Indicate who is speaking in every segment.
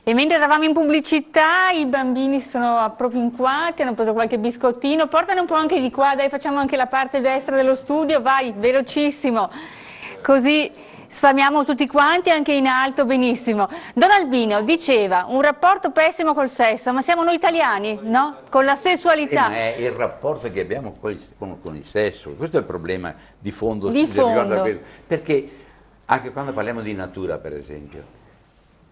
Speaker 1: E mentre eravamo in pubblicità, i bambini sono appropinquati, hanno preso qualche biscottino. Portane un po' anche di qua, dai, facciamo anche la parte destra dello studio, vai, velocissimo. Così sfamiamo tutti quanti, anche in alto, benissimo. Don Albino diceva, un rapporto pessimo col sesso, ma siamo noi italiani, no? Con la sessualità.
Speaker 2: Ma è il rapporto che abbiamo con il sesso, questo è il problema di fondo.
Speaker 1: Di fondo.
Speaker 2: Perché anche quando parliamo di natura, per esempio,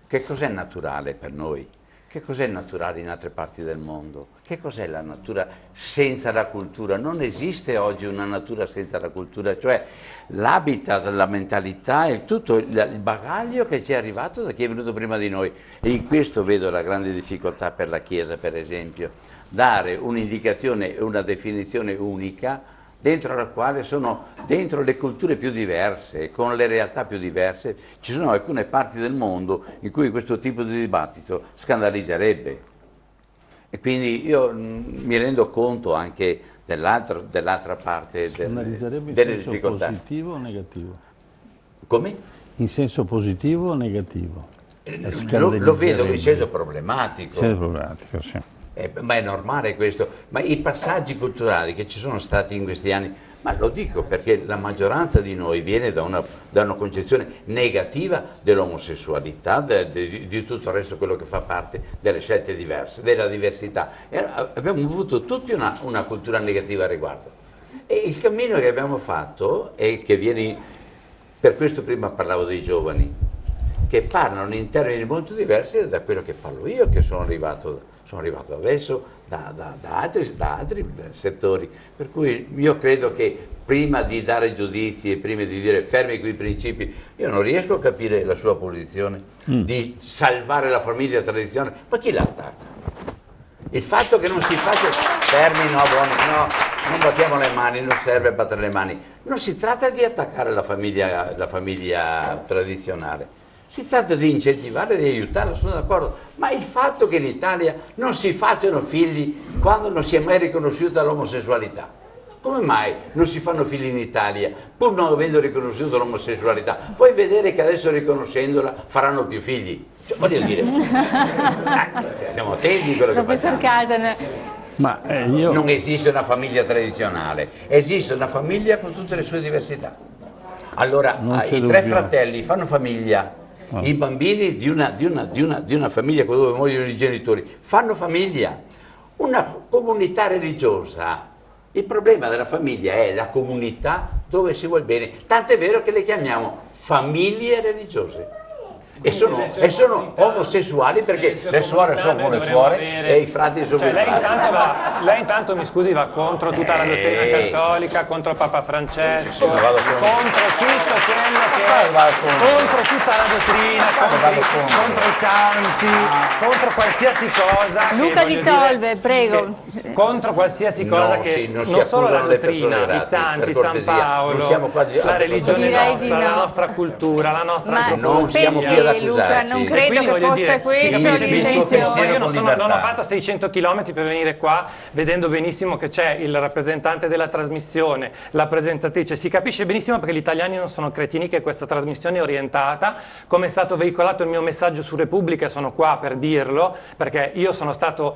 Speaker 2: che cos'è naturale per noi? Che cos'è naturale in altre parti del mondo? Che cos'è la natura senza la cultura? Non esiste oggi una natura senza la cultura, cioè l'habitat, la mentalità, tutto il bagaglio che ci è arrivato da chi è venuto prima di noi. E in questo vedo la grande difficoltà per la Chiesa, per esempio, dare un'indicazione e una definizione unica dentro la quale sono dentro le culture più diverse, con le realtà più diverse. Ci sono alcune parti del mondo in cui questo tipo di dibattito scandalizzerebbe. E quindi io mi rendo conto anche dell'altra parte delle difficoltà.
Speaker 3: In senso positivo o negativo?
Speaker 2: Come?
Speaker 3: In senso positivo o negativo?
Speaker 2: Lo vedo in senso problematico.
Speaker 3: In senso problematico, sì.
Speaker 2: Ma è normale questo, ma i passaggi culturali che ci sono stati in questi anni, ma lo dico perché la maggioranza di noi viene da una concezione negativa dell'omosessualità, di tutto il resto, quello che fa parte delle scelte diverse, della diversità. E abbiamo avuto tutti una cultura negativa a riguardo. E il cammino che abbiamo fatto, e che viene, per questo prima parlavo dei giovani, che parlano in termini molto diversi da quello che parlo io, che sono arrivato adesso da altri settori, per cui io credo che prima di dare giudizi e prima di dire fermi quei principi, io non riesco a capire la sua posizione di salvare la famiglia tradizionale, ma chi l'attacca? Il fatto che non si faccia fermi, no, buoni, no, non battiamo le mani, non serve battere le mani, non si tratta di attaccare la famiglia tradizionale. Si tratta di incentivarla e di aiutarla, sono d'accordo, ma il fatto che in Italia non si facciano figli quando non si è mai riconosciuta l'omosessualità, come mai non si fanno figli in Italia pur non avendo riconosciuto l'omosessualità? Vuoi vedere che adesso riconoscendola faranno più figli? Cioè, voglio dire, siamo attenti a quello che
Speaker 1: Professor
Speaker 2: facciamo.
Speaker 3: Ma
Speaker 2: Non esiste una famiglia tradizionale, esiste una famiglia con tutte le sue diversità. Allora, i tre fratelli fanno famiglia. I bambini di una famiglia con due muoiono i genitori fanno famiglia. Una comunità religiosa, il problema della famiglia è la comunità dove si vuole bene, tant'è vero che le chiamiamo famiglie religiose. E sono omosessuali perché le suore sono come suore e i frati sono come frati.
Speaker 4: Lei intanto, mi scusi, va contro tutta la dottrina cattolica, contro Papa Francesco, contro tutto quello che contro tutta la dottrina, contro i santi, contro qualsiasi cosa.
Speaker 1: Luca Di Tolve, prego.
Speaker 4: Contro qualsiasi cosa che non solo la dottrina, i santi, San Paolo, la religione nostra, la nostra cultura, la nostra antropologia.
Speaker 1: Luca, non credo che fosse questo l'intenzione.
Speaker 4: Io non ho fatto 600 km per venire qua, vedendo benissimo che c'è il rappresentante della trasmissione, la presentatrice. Si capisce benissimo perché gli italiani non sono cretini, che questa trasmissione è orientata. Come è stato veicolato il mio messaggio su Repubblica, sono qua per dirlo, perché io sono stato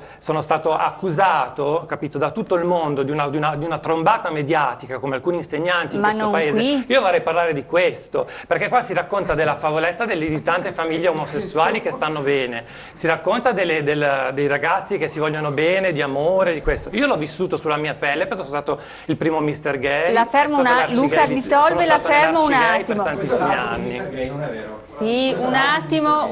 Speaker 4: accusato, capito, da tutto il mondo di una trombata mediatica, come alcuni insegnanti in questo paese.
Speaker 1: Qui.
Speaker 4: Io vorrei parlare di questo, perché qua si racconta della favoletta di tante famiglie omosessuali che stanno bene, si racconta dei ragazzi che si vogliono bene, di amore, di questo. Io l'ho vissuto sulla mia pelle perché sono stato il primo Mr. Gay.
Speaker 1: La fermo Luca Di Tolve, la fermo un attimo.
Speaker 4: Per tantissimi anni.
Speaker 1: Sì, un attimo,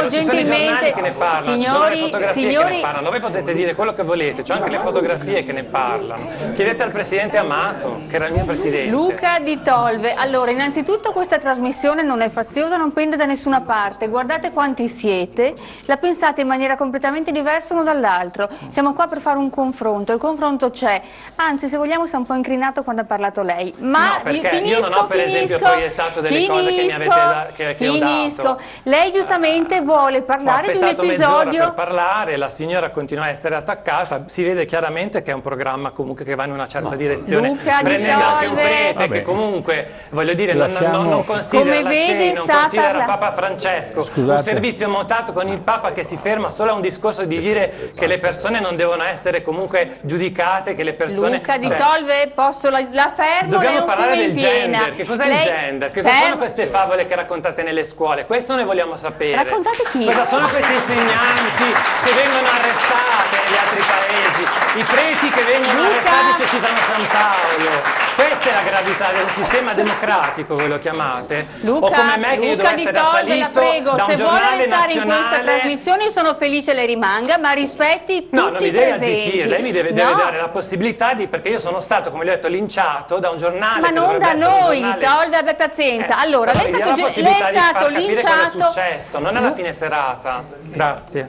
Speaker 1: gentilmente.
Speaker 4: Ci sono i giornali che ne parlano, ci sono le fotografie che ne parlano. Voi potete dire quello che volete, c'è anche le fotografie che ne parlano. Chiedete al presidente Amato, che era il mio presidente.
Speaker 1: Luca Di Tolve, allora innanzitutto questa trasmissione non è faziosa, non pende da nessuna parte, guardate quanti siete, la pensate in maniera completamente diversa uno dall'altro, siamo qua per fare un confronto, il confronto c'è, anzi se vogliamo si è un po' incrinato quando ha parlato lei, ma
Speaker 4: no, perché io non ho per esempio proiettato delle cose che mi avete che ho dato.
Speaker 1: Lei giustamente vuole parlare di un episodio.
Speaker 4: Per parlare, la signora continua a essere attaccata, si vede chiaramente che è un programma comunque che va in una certa direzione,
Speaker 1: Luca Di
Speaker 4: prendendo anche un
Speaker 1: Tolve,
Speaker 4: prete che comunque, voglio dire,
Speaker 3: Lasciamo-
Speaker 4: non considera
Speaker 1: Come
Speaker 4: la
Speaker 1: vede,
Speaker 4: cena, non
Speaker 1: sta
Speaker 4: considera
Speaker 1: parlando.
Speaker 4: Papa Francesco, un
Speaker 3: Scusate.
Speaker 4: servizio montato con il Papa che si ferma solo a un discorso di dire che le persone non devono essere comunque giudicate, che le persone...
Speaker 1: Luca Di
Speaker 4: cioè,
Speaker 1: Tolve, posso la fermo?
Speaker 4: dobbiamo
Speaker 1: lei è un
Speaker 4: parlare
Speaker 1: fiume
Speaker 4: del
Speaker 1: in piena.
Speaker 4: gender. Che cos'è il
Speaker 1: Lei-
Speaker 4: gender? Cosa sono queste favole che raccontate nelle scuole? Questo noi vogliamo sapere.
Speaker 1: Raccontate chi?
Speaker 4: Cosa sono questi insegnanti che vengono arrestati negli altri paesi? I preti che vengono
Speaker 1: Luca!
Speaker 4: arrestati se citano San Paolo. Questa è la gravità del sistema democratico, voi lo chiamate?
Speaker 1: Luca,
Speaker 4: o come me che io
Speaker 1: Luca
Speaker 4: devo
Speaker 1: Di
Speaker 4: essere
Speaker 1: Tolve, la
Speaker 4: assalito
Speaker 1: prego,
Speaker 4: da un
Speaker 1: se vuole
Speaker 4: giornale
Speaker 1: restare in questa
Speaker 4: nazionale.
Speaker 1: trasmissione io sono felice le rimanga, ma rispetti tutti
Speaker 4: No, non mi
Speaker 1: i
Speaker 4: deve
Speaker 1: presenti.
Speaker 4: azzittire, lei mi deve
Speaker 1: No,
Speaker 4: dare la possibilità di, perché io sono stato, come le ho detto, linciato da un giornale.
Speaker 1: ma
Speaker 4: che
Speaker 1: non
Speaker 4: dovrebbe
Speaker 1: da
Speaker 4: essere un
Speaker 1: noi,
Speaker 4: giornale-
Speaker 1: Di Tolve, abbia pazienza. Allora,
Speaker 4: però
Speaker 1: lei
Speaker 4: mi dia
Speaker 1: è
Speaker 4: la
Speaker 1: stato,
Speaker 4: possibilità
Speaker 1: lei è
Speaker 4: di far
Speaker 1: stato
Speaker 4: capire cosa è
Speaker 1: linciato.
Speaker 4: successo, non alla fine serata. Grazie.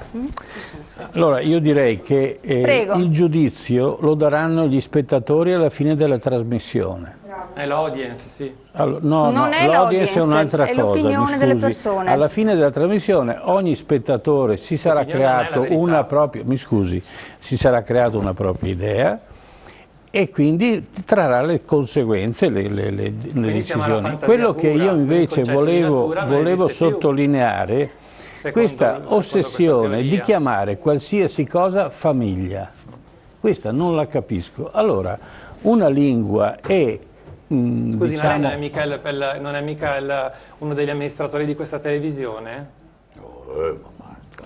Speaker 3: Allora, io direi che
Speaker 1: Prego.
Speaker 3: il giudizio lo daranno gli spettatori alla fine della trasmissione.
Speaker 4: È l'audience, sì.
Speaker 3: Allora, no,
Speaker 1: Non è
Speaker 3: l'audience è
Speaker 1: l'audience,
Speaker 3: un'altra
Speaker 1: è
Speaker 3: cosa,
Speaker 1: l'opinione
Speaker 3: mi
Speaker 1: delle
Speaker 3: scusi.
Speaker 1: persone.
Speaker 3: Alla fine della trasmissione ogni spettatore si sarà
Speaker 4: L'opinione non è la
Speaker 3: creato
Speaker 4: verità.
Speaker 3: una propria, mi scusi, si sarà creato una propria idea e quindi trarrà le conseguenze, le
Speaker 4: siamo alla
Speaker 3: decisioni.
Speaker 4: fantasia
Speaker 3: Quello che
Speaker 4: pura,
Speaker 3: io
Speaker 4: il
Speaker 3: invece
Speaker 4: concetto di natura non
Speaker 3: volevo
Speaker 4: esiste più.
Speaker 3: sottolineare
Speaker 4: Secondo
Speaker 3: questa ossessione di
Speaker 4: teoria.
Speaker 3: chiamare qualsiasi cosa famiglia. Questa non la capisco. Allora, una lingua è
Speaker 4: Scusi, ma lei
Speaker 3: diciamo,
Speaker 4: non è mica uno degli amministratori di questa televisione?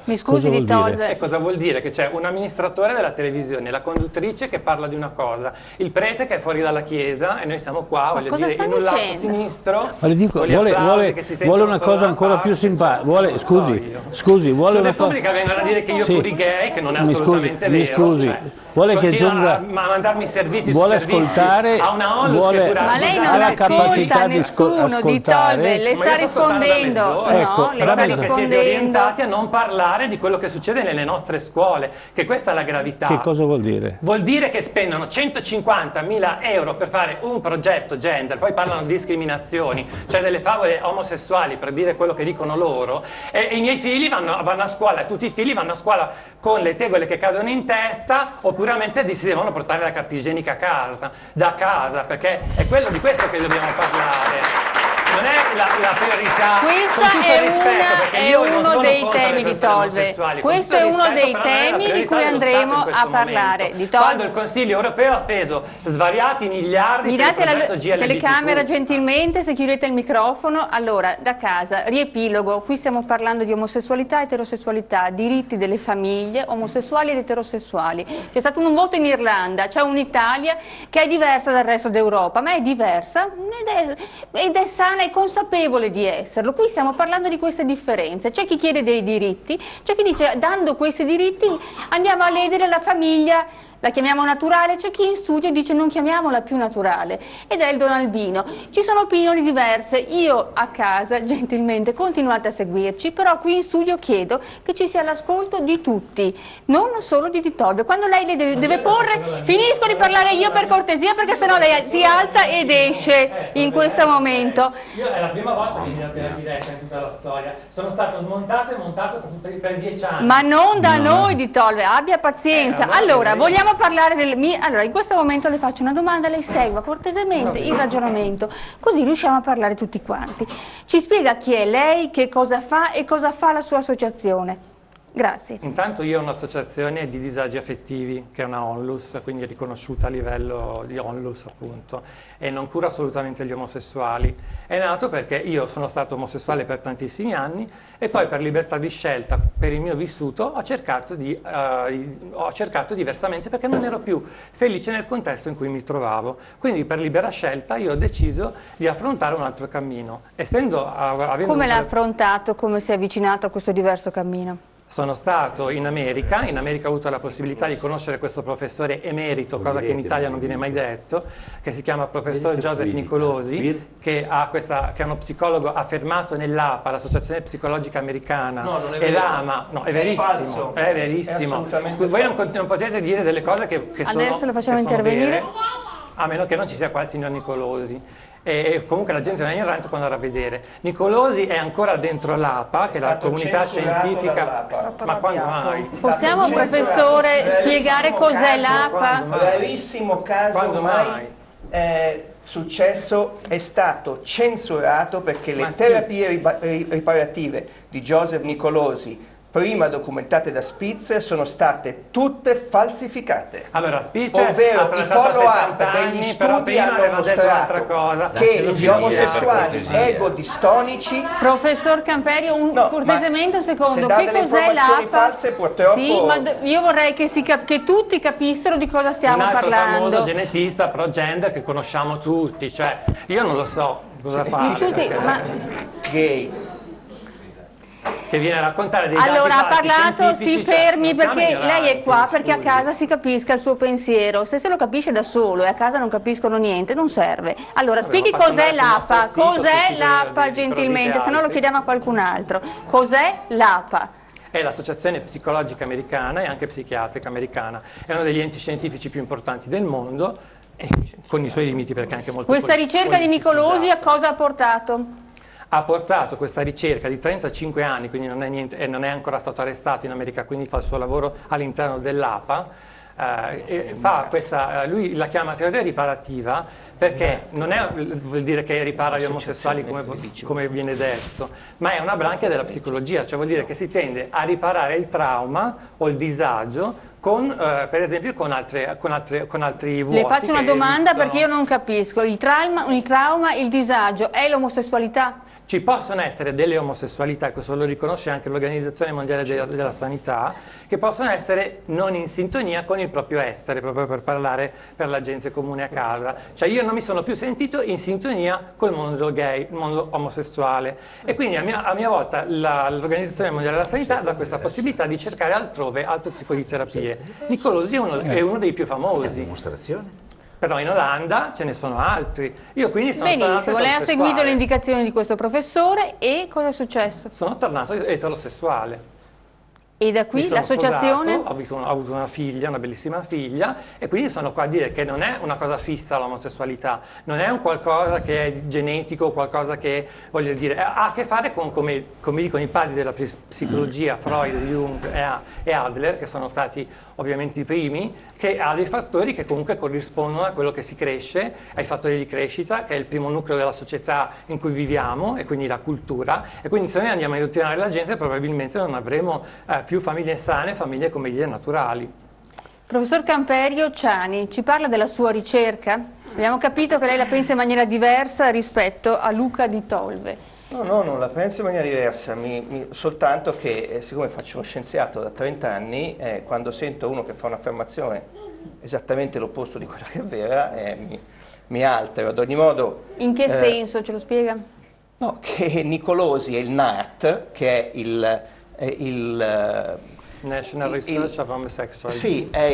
Speaker 1: Mi scusi
Speaker 3: Cosa vuol
Speaker 1: Di
Speaker 3: dire?
Speaker 1: Tolve.
Speaker 4: E cosa vuol dire? Che c'è un amministratore della televisione, la conduttrice che parla di una cosa, il prete che è fuori dalla chiesa e noi siamo qua, voglio
Speaker 1: cosa
Speaker 4: dire,
Speaker 1: sta
Speaker 4: in un lato
Speaker 1: dicendo?
Speaker 4: sinistro,
Speaker 3: Ma le dico,
Speaker 4: con gli
Speaker 3: vuole,
Speaker 4: applausi
Speaker 3: vuole-
Speaker 4: che si sentono
Speaker 3: vuole una
Speaker 4: solo
Speaker 3: cosa
Speaker 4: da una
Speaker 3: ancora più
Speaker 4: parte,
Speaker 3: simpatica.
Speaker 4: cioè,
Speaker 3: Vuole,
Speaker 4: non lo so
Speaker 3: scusi,
Speaker 4: io.
Speaker 3: scusi, vuole
Speaker 4: Su
Speaker 3: una cosa.
Speaker 4: Repubblica vengono a dire che io
Speaker 3: Sì.
Speaker 4: puri gay, che non è
Speaker 3: Mi scusi,
Speaker 4: assolutamente
Speaker 3: mi
Speaker 4: vero.
Speaker 3: scusi.
Speaker 4: Cioè,
Speaker 3: Vuole che
Speaker 4: continuano
Speaker 3: giunga-
Speaker 4: a mandarmi servizi
Speaker 3: vuole
Speaker 4: su servizi,
Speaker 3: ascoltare,
Speaker 4: a una onlus
Speaker 3: vuole-
Speaker 4: che pure
Speaker 1: Ma lei
Speaker 3: ha
Speaker 1: non
Speaker 3: la
Speaker 1: ascolta
Speaker 3: capacità di
Speaker 1: nessuno, Di
Speaker 3: ascoltare.
Speaker 1: Tolve, le
Speaker 4: Ma
Speaker 1: sta
Speaker 4: io sto ascoltando da
Speaker 1: rispondendo.
Speaker 4: mezz'ora.
Speaker 3: Ecco,
Speaker 1: No, le sta
Speaker 3: da
Speaker 4: Perché siete
Speaker 1: rispondendo.
Speaker 4: orientati a non parlare di quello che succede nelle nostre scuole, che questa è la gravità.
Speaker 3: Che cosa vuol dire?
Speaker 4: Vuol dire che spendono 150.000 euro per fare un progetto gender, poi parlano di discriminazioni, cioè delle favole omosessuali per dire quello che dicono loro, e i miei figli vanno a scuola, tutti i figli vanno a scuola con le tegole che cadono in testa, oppure si devono portare la carta igienica a casa, da casa, perché è quello di questo che dobbiamo parlare. Non è la priorità.
Speaker 1: Questo
Speaker 4: con tutto
Speaker 1: è,
Speaker 4: il rispetto, perché
Speaker 1: è
Speaker 4: io non
Speaker 1: uno
Speaker 4: sono
Speaker 1: dei
Speaker 4: contro le
Speaker 1: temi di
Speaker 4: persone
Speaker 1: Tolve.
Speaker 4: omosessuali, con
Speaker 1: Questo
Speaker 4: tutto
Speaker 1: è
Speaker 4: il
Speaker 1: uno
Speaker 4: rispetto,
Speaker 1: dei
Speaker 4: però non è la
Speaker 1: temi di
Speaker 4: priorità
Speaker 1: cui
Speaker 4: dello
Speaker 1: andremo
Speaker 4: Stato in questo
Speaker 1: a parlare.
Speaker 4: momento.
Speaker 1: Di Tolve.
Speaker 4: Quando il Consiglio europeo ha speso svariati miliardi
Speaker 1: Mi
Speaker 4: per il
Speaker 1: date la
Speaker 4: progetto GLBTQ.
Speaker 1: telecamera gentilmente, se chiudete il microfono. Allora, da casa, riepilogo, qui stiamo parlando di omosessualità e eterosessualità, diritti delle famiglie omosessuali ed eterosessuali. C'è stato un voto in Irlanda, c'è un'Italia che è diversa dal resto d'Europa, ma è diversa ed è sana e consapevole di esserlo. Qui stiamo parlando di queste differenze. C'è chi chiede dei diritti, c'è chi dice dando questi diritti andiamo a ledere la famiglia, la chiamiamo naturale, c'è chi in studio dice non chiamiamola più naturale, ed è il Don Albino. Ci sono opinioni diverse, io a casa gentilmente continuate a seguirci, però qui in studio chiedo che ci sia l'ascolto di tutti, non solo di Tolve. Quando lei le deve porre, finisco di parlare io per cortesia, perché sennò lei si alza ed esce in questo momento.
Speaker 4: Io è la prima volta che mi date la diretta in tutta la storia. Sono stato smontato e montato per 10 anni.
Speaker 1: Ma non da noi Di Tolve, abbia pazienza. Allora, vogliamo parlare allora, in questo momento le faccio una domanda, lei segua cortesemente il ragionamento, così riusciamo a parlare tutti quanti. Ci spiega chi è lei, che cosa fa e cosa fa la sua associazione. Grazie.
Speaker 4: Intanto io ho un'associazione di disagi affettivi, che è una ONLUS, quindi è riconosciuta a livello di ONLUS appunto, e non cura assolutamente gli omosessuali. È nato perché io sono stato omosessuale per tantissimi anni e poi per libertà di scelta, per il mio vissuto, ho cercato diversamente perché non ero più felice nel contesto in cui mi trovavo. Quindi per libera scelta io ho deciso di affrontare un altro cammino.
Speaker 1: Come l'ha affrontato, come si è avvicinato a questo diverso cammino?
Speaker 4: Sono stato in America ho avuto la possibilità di conoscere questo professore emerito, cosa che in Italia non viene mai detto, che si chiama professor Joseph Nicolosi, che è uno psicologo affermato nell'APA, l'Associazione Psicologica Americana,
Speaker 5: No, non è
Speaker 4: e
Speaker 5: vero.
Speaker 4: l'AMA. No, è verissimo,
Speaker 5: falso.
Speaker 4: è verissimo.
Speaker 5: È assolutamente
Speaker 4: Scusi, voi
Speaker 5: falso.
Speaker 4: non potete dire delle cose che sono
Speaker 1: Adesso lo facciamo
Speaker 4: che sono
Speaker 1: intervenire.
Speaker 4: vere, a meno che non ci sia qua il signor Nicolosi. E comunque la gente non è ignorante quando andrà a vedere. Nicolosi è ancora dentro l'APA, che è la
Speaker 5: stato
Speaker 4: comunità
Speaker 5: censurato
Speaker 4: scientifica.
Speaker 5: dall'APA. È
Speaker 6: stato
Speaker 4: Ma quando
Speaker 6: radiato.
Speaker 4: mai?
Speaker 1: Possiamo,
Speaker 5: Stato
Speaker 1: professore,
Speaker 5: censurato.
Speaker 1: spiegare
Speaker 5: Rarissimo
Speaker 1: cos'è
Speaker 5: caso.
Speaker 1: l'APA?
Speaker 4: Quando mai?
Speaker 5: Rarissimo caso
Speaker 4: Quando
Speaker 5: mai
Speaker 4: mai?
Speaker 5: successo è stato censurato perché le terapie riparative di Joseph Nicolosi, prima documentate da Spitzer, sono state tutte falsificate.
Speaker 4: Allora, Spitzer
Speaker 5: ovvero i follow-up degli studi hanno mostrato che gli omosessuali egodistonici...
Speaker 1: Professor Camperio, cortesemente un secondo,
Speaker 5: se dà delle informazioni false purtroppo...
Speaker 1: Sì, ma io vorrei che tutti capissero di cosa stiamo parlando.
Speaker 4: Un altro famoso genetista pro-gender che conosciamo tutti, cioè io non lo so cosa fare.
Speaker 1: Scusi, ma...
Speaker 5: Gay.
Speaker 4: Che viene a raccontare dei
Speaker 1: allora,
Speaker 4: dati
Speaker 1: ha parlato, si fermi, perché lei è qua
Speaker 4: scusi.
Speaker 1: perché a casa si capisca il suo pensiero. Se lo capisce da solo e a casa non capiscono niente, non serve. Allora, spieghi cos'è l'APA, cos'è l'APA gentilmente, se no lo chiediamo a qualcun altro. Cos'è l'APA?
Speaker 4: È l'Associazione Psicologica Americana e anche Psichiatrica Americana. È uno degli enti scientifici più importanti del mondo, e con i suoi limiti perché è anche molto
Speaker 1: Questa ricerca di Nicolosi a cosa ha portato?
Speaker 4: Ha portato questa ricerca di 35 anni, quindi non è, niente, e non è ancora stato arrestato in America, quindi fa il suo lavoro all'interno dell'APA, e fa questa, lui la chiama teoria riparativa perché non è, vuol dire che ripara gli omosessuali come viene detto, ma è una branca della psicologia, cioè vuol dire che si tende a riparare il trauma o il disagio con, per esempio con altri vuoti.
Speaker 1: Le faccio una domanda
Speaker 4: esistono.
Speaker 1: perché io non capisco, il trauma, il disagio è l'omosessualità?
Speaker 4: Ci possono essere delle omosessualità, questo lo riconosce anche l'Organizzazione Mondiale della Sanità, che possono essere non in sintonia con il proprio essere, proprio per parlare per la gente comune a casa. Cioè io non mi sono più sentito in sintonia col mondo gay, il mondo omosessuale. E quindi a mia volta l'Organizzazione Mondiale della Sanità dà questa possibilità di cercare altrove altro tipo di terapie. Nicolosi è uno dei più famosi.
Speaker 2: Dimostrazione?
Speaker 4: Però in Olanda ce ne sono altri. Io quindi sono tornato
Speaker 1: Benissimo, lei ha
Speaker 4: eterosessuale.
Speaker 1: seguito le indicazioni di questo professore e cosa è successo?
Speaker 4: Sono tornato eterosessuale.
Speaker 1: E da qui l'associazione?
Speaker 4: Ho avuto una figlia, una bellissima figlia, e quindi sono qua a dire che non è una cosa fissa l'omosessualità, non è un qualcosa che è genetico, qualcosa che, voglio dire, ha a che fare con, come dicono i padri della psicologia, Freud, Jung e Adler, che sono stati ovviamente i primi, che ha dei fattori che comunque corrispondono a quello che si cresce, ai fattori di crescita, che è il primo nucleo della società in cui viviamo, e quindi la cultura, e quindi se noi andiamo a indottrinare la gente probabilmente non avremo più famiglie sane, famiglie come gli naturali.
Speaker 1: Professor Camperio Ciani, ci parla della sua ricerca? Abbiamo capito che lei la pensa in maniera diversa rispetto a Luca Di Tolve.
Speaker 5: No, non la penso in maniera diversa, soltanto che siccome faccio lo scienziato da 30 anni, quando sento uno che fa un'affermazione esattamente l'opposto di quella che è vera, mi altero. Ad ogni modo...
Speaker 1: In che senso? Ce lo spiega?
Speaker 5: No, che Nicolosi è il NART, che è il
Speaker 4: National Research of Homosexuality.
Speaker 5: Sì, è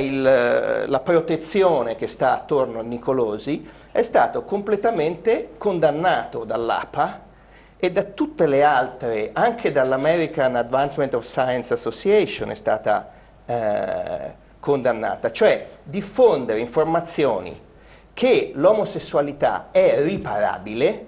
Speaker 5: la protezione che sta attorno a Nicolosi, è stato completamente condannato dall'APA e da tutte le altre, anche dall'American Advancement of Science Association è stata condannata, cioè diffondere informazioni che l'omosessualità è riparabile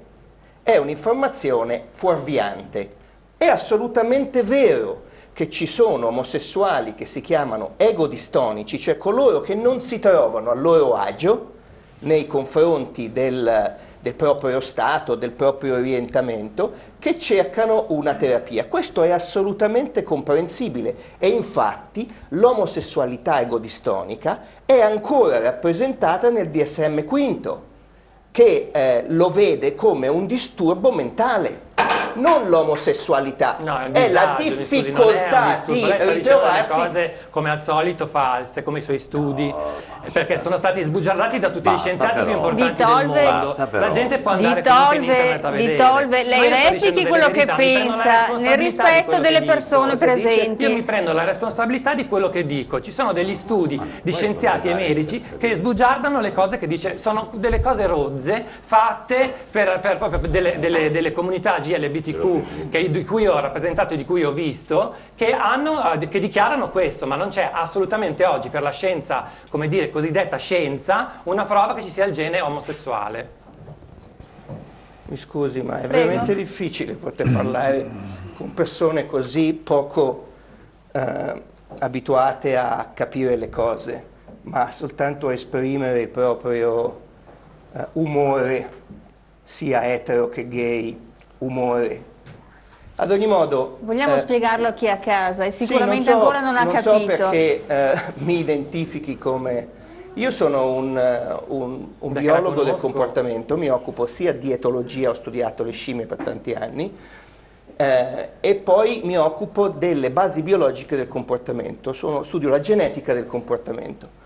Speaker 5: è un'informazione fuorviante. È assolutamente vero che ci sono omosessuali che si chiamano egodistonici, cioè coloro che non si trovano a loro agio nei confronti del proprio stato, del proprio orientamento, che cercano una terapia. Questo è assolutamente comprensibile e infatti l'omosessualità egodistonica è ancora rappresentata nel DSM-5, che lo vede come un disturbo mentale. Non l'omosessualità, è la difficoltà di ritrovarsi.
Speaker 4: Delle cose come al solito false, come i suoi studi, perché sono stati sbugiardati da tutti gli scienziati più importanti del mondo. La gente può andare comunque in internet a vedere.
Speaker 1: Di Tolve, lei replichi quello che pensa nel rispetto delle persone presenti.
Speaker 4: Io mi prendo la responsabilità di quello che dico. Ci sono degli studi di scienziati e medici che sbugiardano le cose che dice, sono delle cose rozze fatte per proprio delle comunità GLBTQ di cui ho rappresentato e di cui ho visto, che dichiarano questo, ma non c'è assolutamente oggi per la scienza, come dire, cosiddetta scienza, una prova che ci sia il gene omosessuale.
Speaker 5: Mi scusi, ma è veramente difficile poter parlare con persone così poco abituate a capire le cose, ma soltanto a esprimere il proprio umore, sia etero che gay, umore. Ad ogni modo...
Speaker 1: Vogliamo spiegarlo a chi è a casa e sicuramente
Speaker 5: sì,
Speaker 1: ancora non ha capito.
Speaker 5: Non so perché mi identifichi come... Io sono un biologo del comportamento, mi occupo sia di etologia, ho studiato le scimmie per tanti anni, e poi mi occupo delle basi biologiche del comportamento, studio la genetica del comportamento.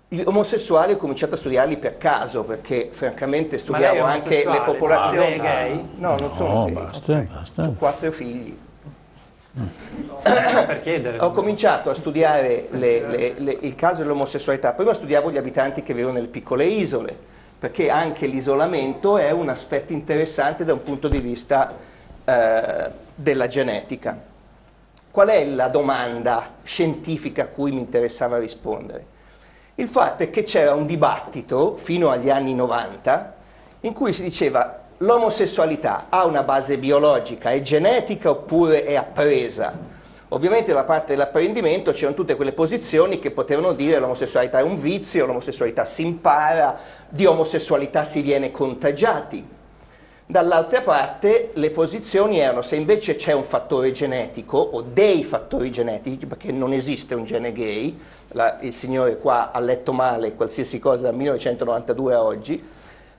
Speaker 5: Gli omosessuali ho cominciato a studiarli per caso, perché francamente studiavo anche le popolazioni.
Speaker 4: È gay?
Speaker 5: No, non sono gay.
Speaker 3: Basta.
Speaker 5: Ho 4 figli.
Speaker 4: Per chiedere.
Speaker 5: Ho cominciato a studiare il caso dell'omosessualità, prima studiavo gli abitanti che vivono nelle piccole isole, perché anche l'isolamento è un aspetto interessante da un punto di vista della genetica. Qual è la domanda scientifica a cui mi interessava rispondere? Il fatto è che c'era un dibattito fino agli anni 90 in cui si diceva l'omosessualità ha una base biologica, è genetica oppure è appresa? Ovviamente dalla parte dell'apprendimento c'erano tutte quelle posizioni che potevano dire l'omosessualità è un vizio, l'omosessualità si impara, di omosessualità si viene contagiati. Dall'altra parte le posizioni erano se invece c'è un fattore genetico o dei fattori genetici, perché non esiste un gene gay, il signore qua ha letto male qualsiasi cosa dal 1992 a oggi,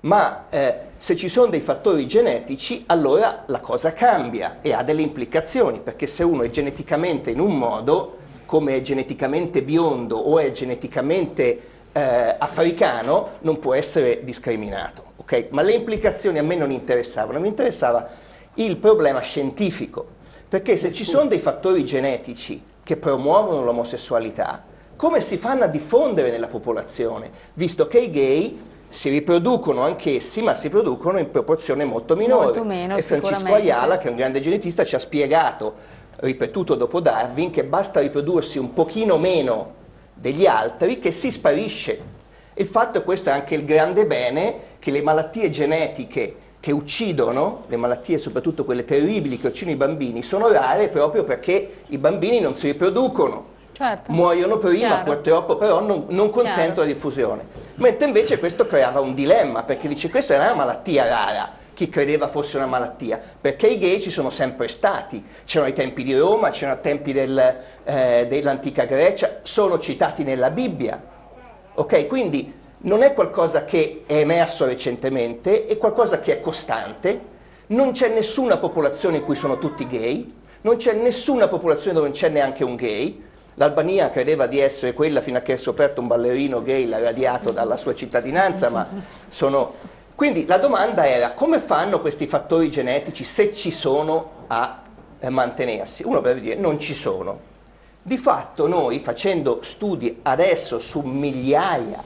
Speaker 5: ma se ci sono dei fattori genetici allora la cosa cambia e ha delle implicazioni, perché se uno è geneticamente in un modo, come è geneticamente biondo o è geneticamente africano, non può essere discriminato. Okay? Ma le implicazioni a me non interessavano, mi interessava il problema scientifico, perché se ci sono dei fattori genetici che promuovono l'omosessualità, come si fanno a diffondere nella popolazione, visto che i gay si riproducono anch'essi, ma si producono in proporzione molto minore.
Speaker 1: Molto meno,
Speaker 5: e Francisco Ayala, che è un grande genetista, ci ha spiegato, ripetuto dopo Darwin, che basta riprodursi un pochino meno degli altri che si sparisce. Il fatto è questo è anche il grande bene, che le malattie genetiche che uccidono, le malattie soprattutto quelle terribili che uccidono i bambini, sono rare proprio perché i bambini non si riproducono.
Speaker 1: Certo.
Speaker 5: Muoiono prima,
Speaker 1: Chiaro.
Speaker 5: purtroppo però non consentono la diffusione. Mentre invece questo creava un dilemma, perché dice questa è una malattia rara, chi credeva fosse una malattia, perché i gay ci sono sempre stati, c'erano ai tempi di Roma, c'erano ai tempi dell'antica Grecia, sono citati nella Bibbia. Ok, quindi non è qualcosa che è emerso recentemente, è qualcosa che è costante, non c'è nessuna popolazione in cui sono tutti gay, non c'è nessuna popolazione dove non c'è neanche un gay. L'Albania credeva di essere quella fino a che ha scoperto un ballerino gay, l'ha radiato dalla sua cittadinanza, ma sono... Quindi la domanda era come fanno questi fattori genetici, se ci sono, a mantenersi? Uno potrebbe dire non ci sono. Di fatto noi, facendo studi adesso su migliaia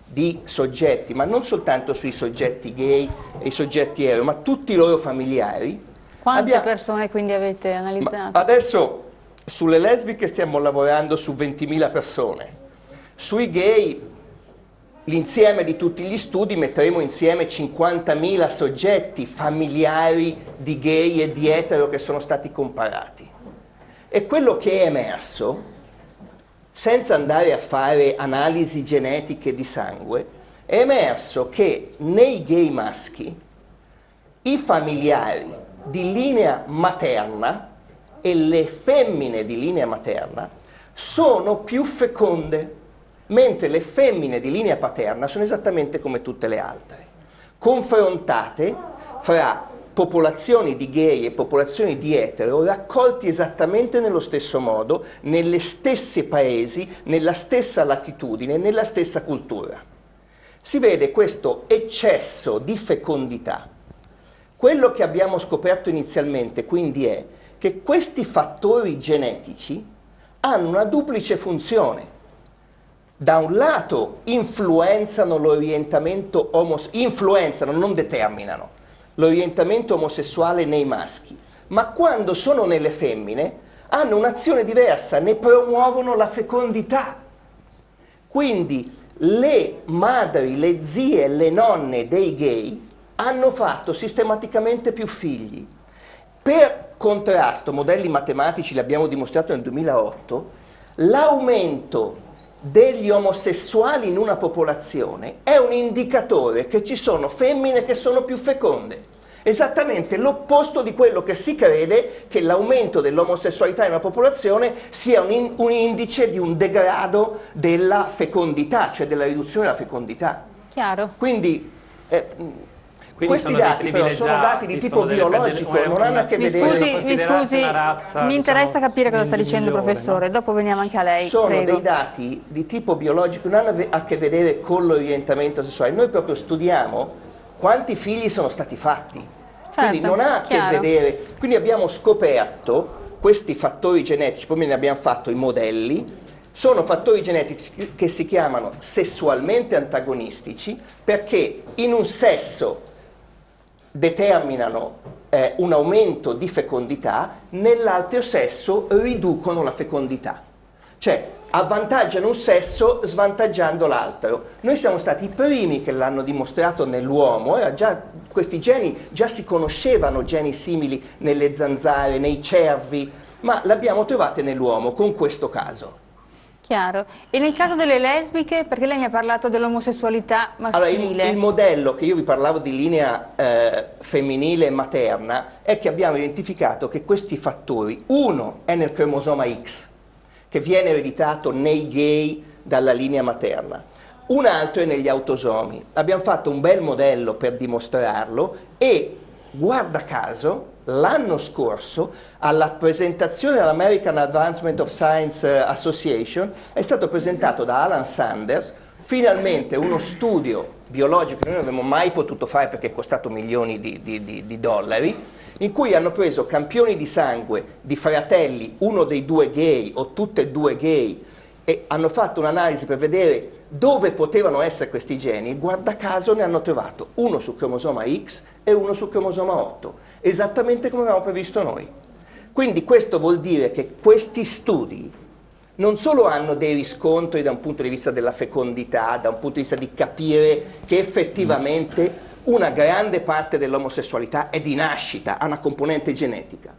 Speaker 5: di soggetti, ma non soltanto sui soggetti gay e i soggetti etero, ma tutti i loro familiari...
Speaker 1: Quante persone quindi avete analizzato?
Speaker 5: Adesso... Sulle lesbiche stiamo lavorando su 20.000 persone, sui gay l'insieme di tutti gli studi metteremo insieme 50.000 soggetti familiari di gay e di etero che sono stati comparati. E quello che è emerso, senza andare a fare analisi genetiche di sangue, è emerso che nei gay maschi i familiari di linea materna e le femmine di linea materna sono più feconde, mentre le femmine di linea paterna sono esattamente come tutte le altre. Confrontate fra popolazioni di gay e popolazioni di etero, raccolti esattamente nello stesso modo, negli stessi paesi, nella stessa latitudine, nella stessa cultura. Si vede questo eccesso di fecondità. Quello che abbiamo scoperto inizialmente, quindi, è che questi fattori genetici hanno una duplice funzione. Da un lato influenzano l'orientamento influenzano, non determinano, l'orientamento omosessuale nei maschi, ma quando sono nelle femmine hanno un'azione diversa, ne promuovono la fecondità. Quindi le madri, le zie, le nonne dei gay hanno fatto sistematicamente più figli. Per contrasto, modelli matematici, li abbiamo dimostrato nel 2008, l'aumento degli omosessuali in una popolazione è un indicatore che ci sono femmine che sono più feconde. Esattamente l'opposto di quello che si crede, che l'aumento dell'omosessualità in una popolazione sia un indice di un degrado della fecondità, cioè della riduzione della fecondità.
Speaker 1: Chiaro.
Speaker 5: Quindi questi dati però sono dati di tipo biologico, non hanno a che vedere...
Speaker 1: Mi scusi, mi interessa capire cosa sta dicendo il professore,
Speaker 4: no?
Speaker 1: Dopo veniamo anche a lei.
Speaker 5: Sono
Speaker 1: prego.
Speaker 5: dei dati di tipo biologico, non hanno a che vedere con l'orientamento sessuale. Noi proprio studiamo quanti figli sono stati fatti. Quindi non ha a che vedere... Quindi abbiamo scoperto questi fattori genetici, poi ne abbiamo fatto i modelli, sono fattori genetici che si chiamano sessualmente antagonistici perché in un sesso determinano un aumento di fecondità, nell'altro sesso riducono la fecondità. Cioè avvantaggiano un sesso svantaggiando l'altro. Noi siamo stati i primi che l'hanno dimostrato nell'uomo, questi geni già si conoscevano, geni simili nelle zanzare, nei cervi, ma l'abbiamo trovate nell'uomo con questo caso.
Speaker 1: Chiaro. E nel caso delle lesbiche, perché lei mi ha parlato dell'omosessualità maschile?
Speaker 5: Allora, il modello che io vi parlavo di linea femminile e materna è che abbiamo identificato che questi fattori, uno è nel cromosoma X, che viene ereditato nei gay dalla linea materna, un altro è negli autosomi. Abbiamo fatto un bel modello per dimostrarlo e, guarda caso, l'anno scorso alla presentazione all'American Advancement of Science Association è stato presentato da Alan Sanders finalmente uno studio biologico che noi non abbiamo mai potuto fare perché è costato milioni di dollari, in cui hanno preso campioni di sangue di fratelli, uno dei due gay o tutte e due gay, e hanno fatto un'analisi per vedere dove potevano essere questi geni. Guarda caso ne hanno trovato uno sul cromosoma X e uno sul cromosoma 8, esattamente come avevamo previsto noi. Quindi questo vuol dire che questi studi non solo hanno dei riscontri da un punto di vista della fecondità, da un punto di vista di capire che effettivamente una grande parte dell'omosessualità è di nascita, ha una componente genetica,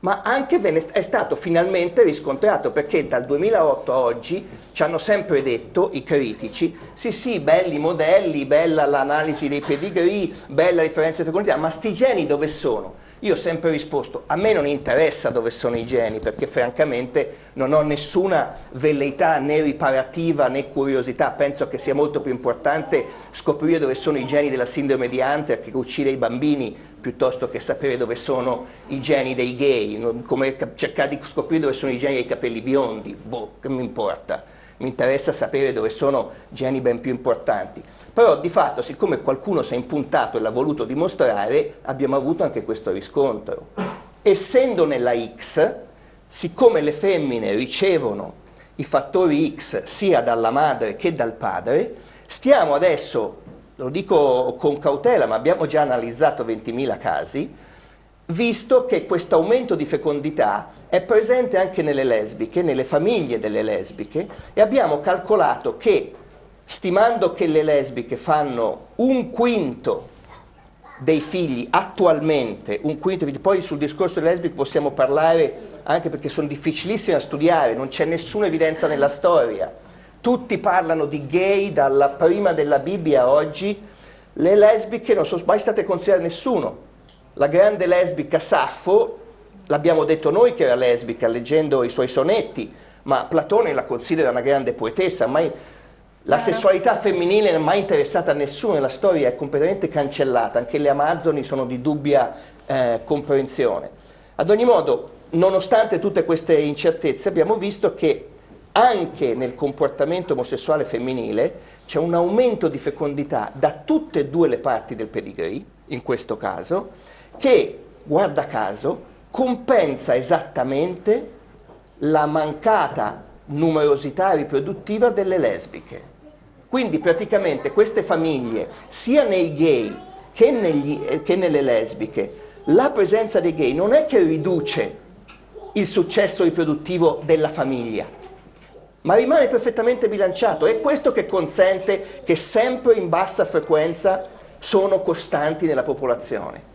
Speaker 5: ma anche è stato finalmente riscontrato, perché dal 2008 a oggi ci hanno sempre detto i critici, sì, belli modelli, bella l'analisi dei pedigree, bella la differenza di fecondità, ma sti geni dove sono? Io ho sempre risposto, a me non interessa dove sono i geni, perché francamente non ho nessuna velleità né riparativa né curiosità, penso che sia molto più importante scoprire dove sono i geni della sindrome di Hunter che uccide i bambini, piuttosto che sapere dove sono i geni dei gay, come cercare di scoprire dove sono i geni dei capelli biondi, boh, che mi importa. Mi interessa sapere dove sono geni ben più importanti. Però di fatto, siccome qualcuno si è impuntato e l'ha voluto dimostrare, abbiamo avuto anche questo riscontro. Essendo nella X, siccome le femmine ricevono i fattori X sia dalla madre che dal padre, stiamo adesso, lo dico con cautela, ma abbiamo già analizzato 20.000 casi, visto che questo aumento di fecondità è presente anche nelle lesbiche, nelle famiglie delle lesbiche, e abbiamo calcolato che, stimando che le lesbiche fanno 1/5 dei figli attualmente, 1/5, poi sul discorso delle lesbiche possiamo parlare anche perché sono difficilissime da studiare, non c'è nessuna evidenza nella storia, tutti parlano di gay dalla prima della Bibbia a oggi, le lesbiche non sono mai state considerate nessuno. La grande lesbica Saffo, l'abbiamo detto noi che era lesbica leggendo i suoi sonetti, ma Platone la considera una grande poetessa, la sessualità femminile non è mai interessata a nessuno, la storia è completamente cancellata, anche le Amazzoni sono di dubbia comprensione. Ad ogni modo, nonostante tutte queste incertezze, abbiamo visto che anche nel comportamento omosessuale femminile c'è un aumento di fecondità da tutte e due le parti del pedigree, in questo caso, che, guarda caso, compensa esattamente la mancata numerosità riproduttiva delle lesbiche. Quindi praticamente queste famiglie, sia nei gay che nelle lesbiche, la presenza dei gay non è che riduce il successo riproduttivo della famiglia, ma rimane perfettamente bilanciato. È questo che consente che sempre in bassa frequenza sono costanti nella popolazione.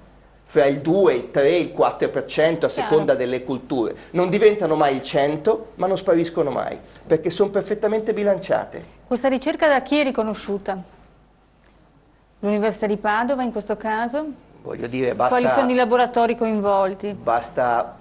Speaker 5: fra il 2, il 3, il 4% a seconda delle culture. Non diventano mai il 100, ma non spariscono mai, perché sono perfettamente bilanciate.
Speaker 1: Questa ricerca da chi è riconosciuta? L'Università di Padova in questo caso?
Speaker 5: Voglio dire,
Speaker 1: Quali sono i laboratori coinvolti?
Speaker 5: basta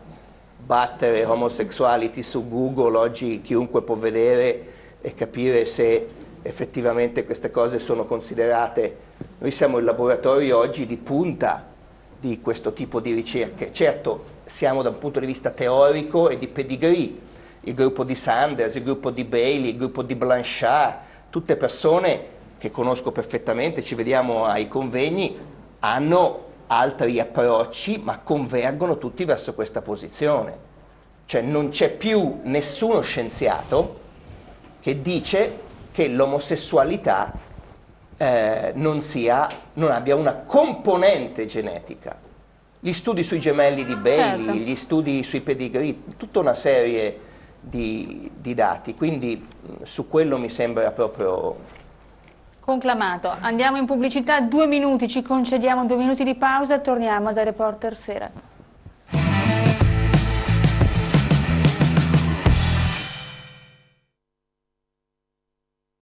Speaker 5: battere homosexuality su Google, oggi chiunque può vedere e capire se effettivamente queste cose sono considerate. Noi siamo il laboratorio oggi di punta di questo tipo di ricerche. Certo, siamo da un punto di vista teorico e di pedigree, il gruppo di Sanders, il gruppo di Bailey, il gruppo di Blanchard, tutte persone che conosco perfettamente, ci vediamo ai convegni, hanno altri approcci, ma convergono tutti verso questa posizione. Cioè non c'è più nessuno scienziato che dice che l'omosessualità non abbia una componente genetica. Gli studi sui gemelli di Bailey,
Speaker 1: Certo.
Speaker 5: gli studi sui pedigree, tutta una serie di dati, quindi su quello mi sembra proprio...
Speaker 1: Conclamato. Andiamo in pubblicità, 2 minuti, ci concediamo 2 minuti di pausa, torniamo da Reporter Sera.